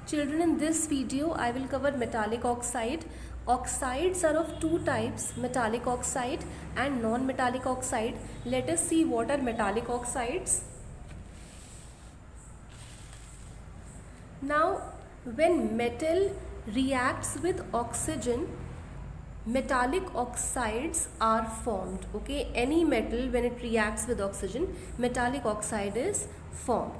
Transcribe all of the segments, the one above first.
Children, in this video I will cover metallic oxide. Oxides are of two types, metallic oxide and non-metallic oxide. Let us see what are metallic oxides. Now, when metal reacts with oxygen, metallic oxides are formed. Okay, any metal, when it reacts with oxygen, metallic oxide is formed.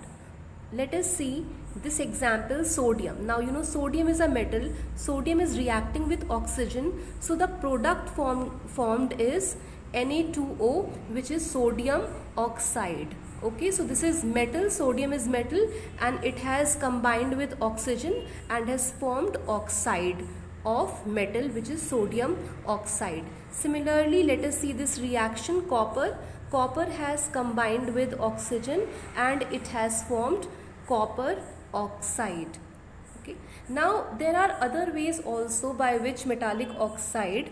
Let us see this example, sodium. Now you know sodium is a metal. Sodium is reacting with oxygen, so the product formed is Na2O, which is sodium oxide. Okay, so this is metal, sodium is metal, and it has combined with oxygen and has formed oxide of metal, which is sodium oxide. Similarly, let us see this reaction, copper. Copper has combined with oxygen and it has formed copper oxide. Okay. Now there are other ways also by which metallic oxide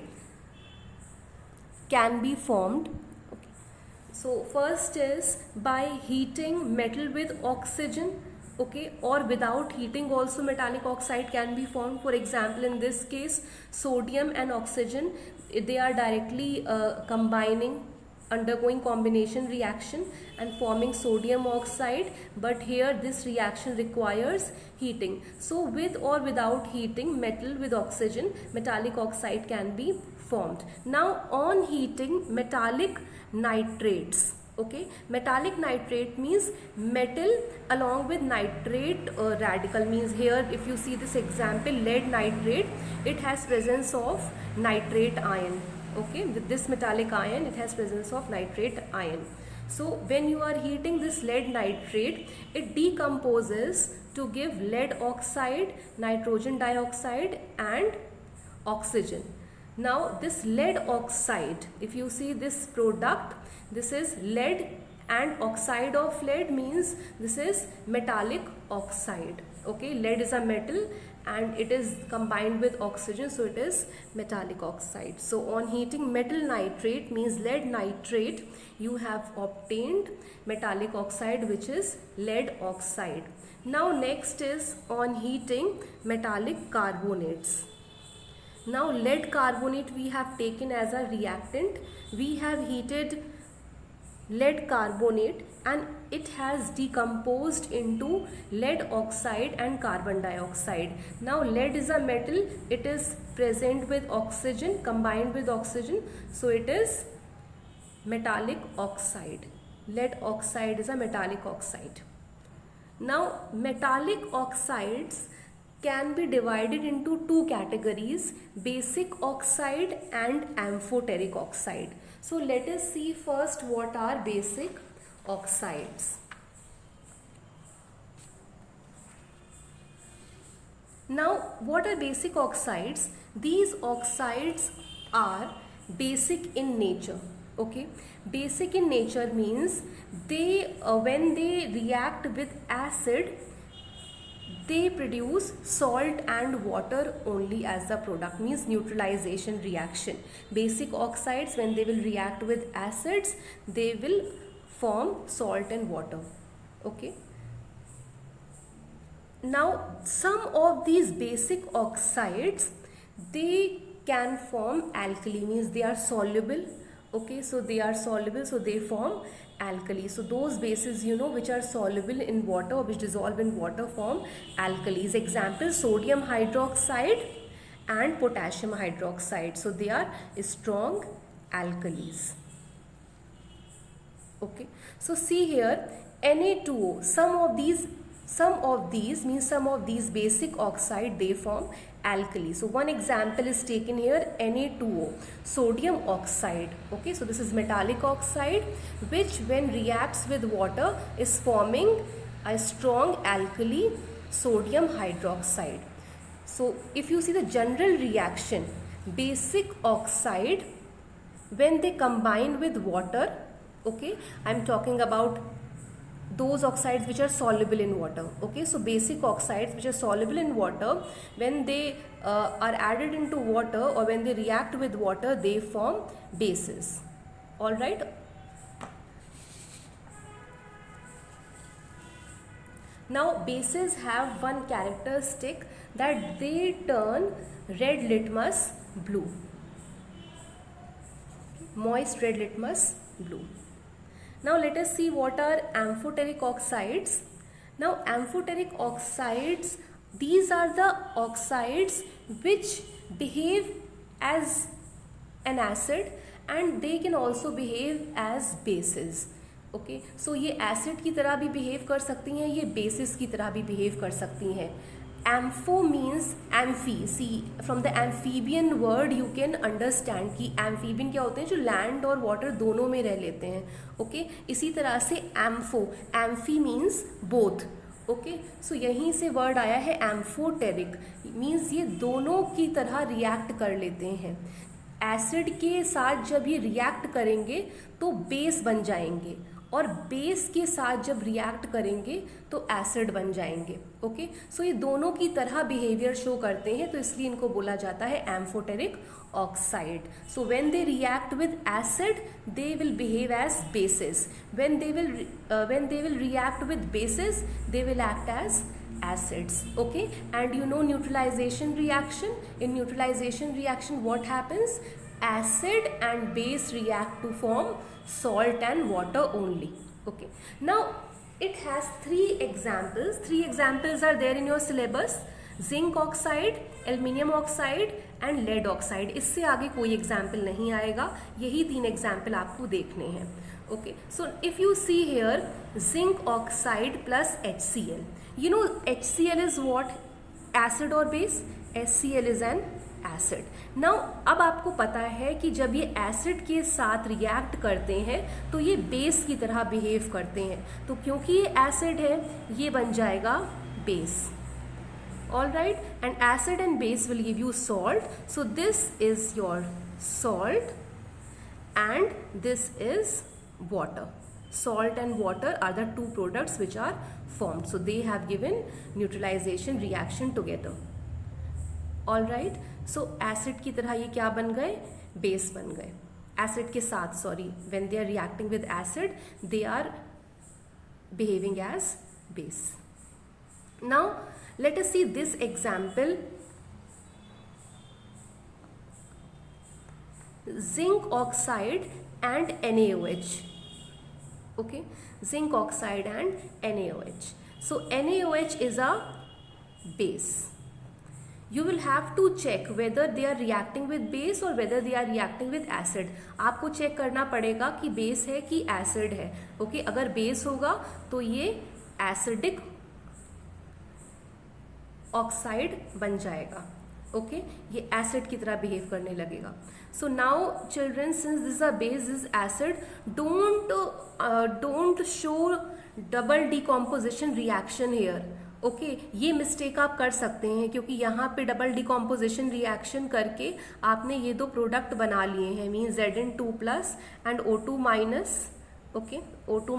can be formed. Okay. So first is by heating metal with oxygen. Okay, or without heating also metallic oxide can be formed. For example, in this case, sodium and oxygen, they are directly undergoing combination reaction and forming sodium oxide, but here this reaction requires heating. So with or without heating metal with oxygen, metallic oxide can be formed. Now on heating metallic nitrates. Okay, metallic nitrate means metal along with nitrate radical, means here if you see this example, lead nitrate, it has presence of nitrate ion. Okay, with this metallic ion, it has presence of nitrate ion. So when you are heating this lead nitrate, it decomposes to give lead oxide, nitrogen dioxide and oxygen. Now this lead oxide, if you see this product, this is lead and oxide of lead, means this is metallic oxide. Okay, lead is a metal and it is combined with oxygen, so it is metallic oxide. So on heating metal nitrate, means lead nitrate, you have obtained metallic oxide, which is lead oxide. Now next is on heating metallic carbonates. Now lead carbonate we have taken as a reactant. We have heated lead carbonate and it has decomposed into lead oxide and carbon dioxide. Now lead is a metal, it is present with oxygen, combined with oxygen, so it is metallic oxide. Lead oxide is a metallic oxide. Now metallic oxides can be divided into two categories, basic oxide and amphoteric oxide. So let us see first what are basic oxides. Now what are basic oxides? These oxides are basic in nature. Okay, basic in nature means they when they react with acid, they produce salt and water only as the product, means neutralization reaction. Basic oxides, when they will react with acids, they will form salt and water. Okay. Now some of these basic oxides, they can form alkali, means they are soluble. Okay, so they are soluble, so they form alkali. So those bases, you know, which are soluble in water or which dissolve in water, form alkalis. Example, sodium hydroxide and potassium hydroxide. So they are strong alkalis. Okay, so see here, Na2O, some of these means some of these basic oxide, they form alkali. So one example is taken here, Na2O, sodium oxide. Okay, so this is metallic oxide, which when reacts with water is forming a strong alkali, sodium hydroxide. So if you see the general reaction, basic oxide, when they combine with water, okay, I am talking about those oxides which are soluble in water. Okay, so basic oxides which are soluble in water, when they are added into water or when they react with water, they form bases. All right. Now bases have one characteristic that they turn red litmus blue, moist red litmus blue. Now let us see what are amphoteric oxides. Now amphoteric oxides, these are the oxides which behave as an acid and they can also behave as bases. Okay, so ये acid की तरह भी behave कर सकती हैं, ये basis की तरह भी बिहेव कर सकती हैं. Ampho means amphi. See from the amphibian word you can understand कि एम्फीबियन क्या होते हैं, जो लैंड और वाटर दोनों में रह लेते हैं. ओके, इसी तरह से ampho, amphi means both. Okay, so यहीं से वर्ड आया है एम्फोटेरिक, मीन्स ये दोनों की तरह रिएक्ट कर लेते हैं. एसिड के साथ जब ये रिएक्ट करेंगे तो बेस बन जाएंगे और बेस के साथ जब रिएक्ट करेंगे तो एसिड बन जाएंगे. ओके, सो ये दोनों की तरह बिहेवियर शो करते हैं, तो इसलिए इनको बोला जाता है amphoteric oxide. So when they react with acid they will behave as bases. When they will react with bases they will act as acids. Okay, and you know neutralization reaction. In neutralization reaction what happens? Acid and base react to form salt and water only. Okay, now it has three examples. Three examples are there in your syllabus: zinc oxide, aluminium oxide and lead oxide. इससे आगे कोई example नहीं आएगा, यही तीन example आपको देखने हैं. Okay, so if you see here zinc oxide plus HCl. You know HCl is what? Acid or base? HCl is an acid. Now अब आपको पता है कि जब ये एसिड के साथ रिएक्ट करते हैं तो ये बेस की तरह बिहेव करते हैं, तो क्योंकि ये एसिड है ये बन जाएगा base. All right, and acid and base will give you salt. So this is your salt and this is water. Salt and water are the two products which are formed. So they have given neutralization reaction together. All right. So acid की तरह ये क्या बन गए? Base बन गए. Acid के साथ, sorry, when they are reacting with acid, they are behaving as base. Now let us see this example. Zinc oxide and NaOH. Okay, zinc oxide and NaOH. So NaOH is a base. You will have to check whether they are reacting with base or whether they are reacting with acid. आपको check करना पड़ेगा कि base है कि acid है. Okay, अगर base होगा तो ये एसिडिक ऑक्साइड बन जाएगा. ओके, ये एसिड की तरह बिहेव करने लगेगा. So now children, since this is a base, this is acid, don't show double decomposition reaction here. Okay, ये मिस्टेक आप कर सकते हैं क्योंकि यहाँ पे डबल डिकम्पोजिशन रिएक्शन करके आपने ये दो प्रोडक्ट बना लिए हैं, mean Zn2+ and O2-. Okay, O2-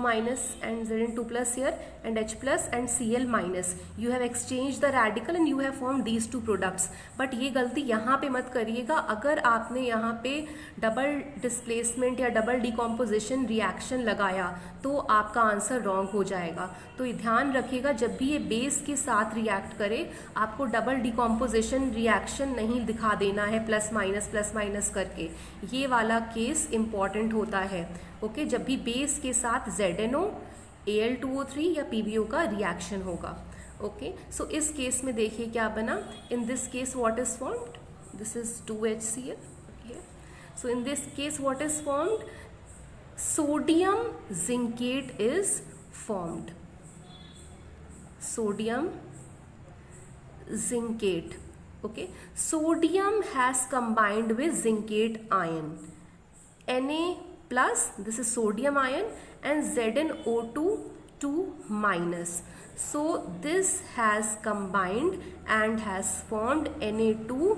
and Zn2+ here and H+ and Cl-. You have exchanged the radical and you have formed these two products. But ये गलती यहाँ पे मत करिएगा. अगर आपने यहाँ पे डबल डिस्प्लेसमेंट या डबल डिकम्पोजिशन रिएक्शन लगाया तो आपका आंसर रॉन्ग हो जाएगा. तो ये ध्यान रखिएगा, जब भी ये बेस के साथ रिएक्ट करे आपको डबल डिकम्पोजिशन रिएक्शन नहीं दिखा देना है प्लस माइनस करके. ये वाला केस इम्पॉर्टेंट होता है. ओके, जब भी बेस के साथ ZnO, Al2O3 या PbO का रिएक्शन होगा. ओके, सो इस केस में देखिए क्या बना. In this case what is formed? This is 2HCl. So in this case what is formed? Sodium zincate is formed. Sodium zincate. Okay, sodium has combined with zincate ion. Na+, this is sodium ion, and ZnO2 So this has combined and has formed Na2ZnO